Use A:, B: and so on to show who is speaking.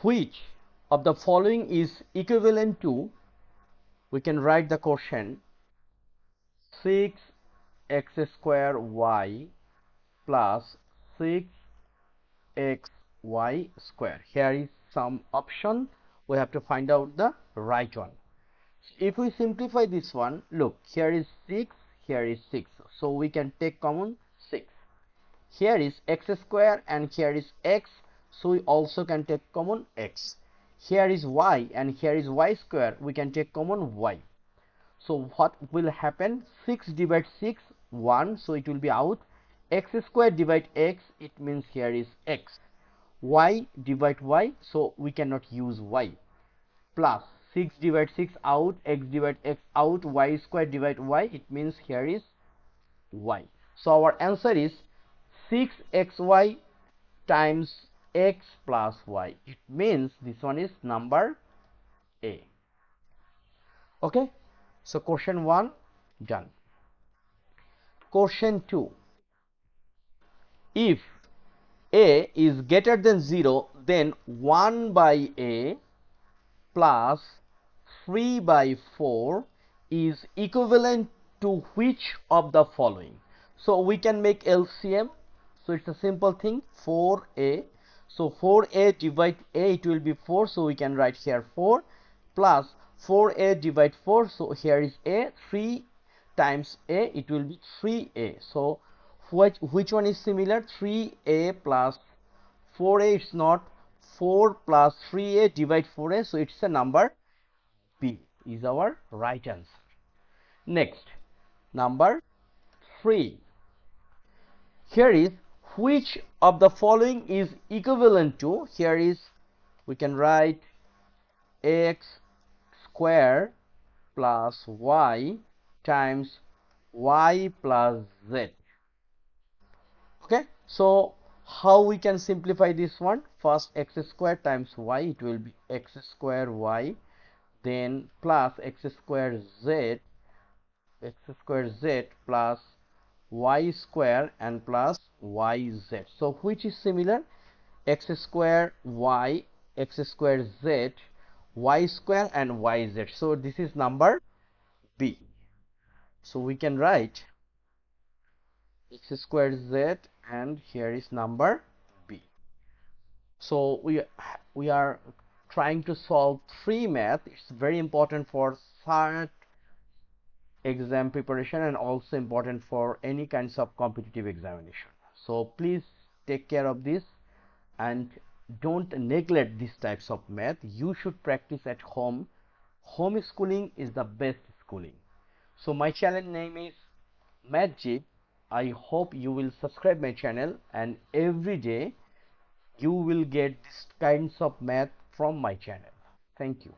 A: Which of the following is equivalent to, we can write the question, 6x square y plus 6xy square. Here is some option, we have to find out the right one. If we simplify this one, look, here is 6, here is 6, so we can take common 6. Here is x square and here is x, so we also can take common x. Here is y and here is y square, we can take common y. So what will happen? 6 divide 6, 1, so it will be out. X square divide x, it means here is x. Y divide y, so we cannot use y. Plus 6 divide 6 out, x divide x out, y square divide y, it means here is y. So our answer is 6xy times x plus y. It means this one is number A. Okay, so question 1 done. Question 2. If a is greater than 0, then 1 by a plus 3 by 4 is equivalent to which of the following? So we can make LCM. So it's a simple thing, 4a. So 4a divide a, it will be 4, so we can write here 4 plus 4a divide 4, so here is a, 3 times a, it will be 3a. So which one is similar? 3a plus 4a, it's not. 4 plus 3a divide 4a, so it's a number B is our right answer. Next, number 3. Here is which of the following is equivalent to, here is, we can write x square plus y times y plus z. Okay, so how we can simplify this one? First, x square times y, it will be x square y, then plus x square z plus y square and plus yz. So which is similar? X square y, x square z, y square and yz. So this is number B. So we can write x square z, and here is number B. So we are trying to solve 3 math. It's very important for third exam preparation and also important for any kinds of competitive examination. So please take care of this and don't neglect these types of math. You should practice at home. Homeschooling is the best schooling. So my channel name is MathJip. I hope you will subscribe my channel, and every day you will get these kinds of math from my channel. Thank you.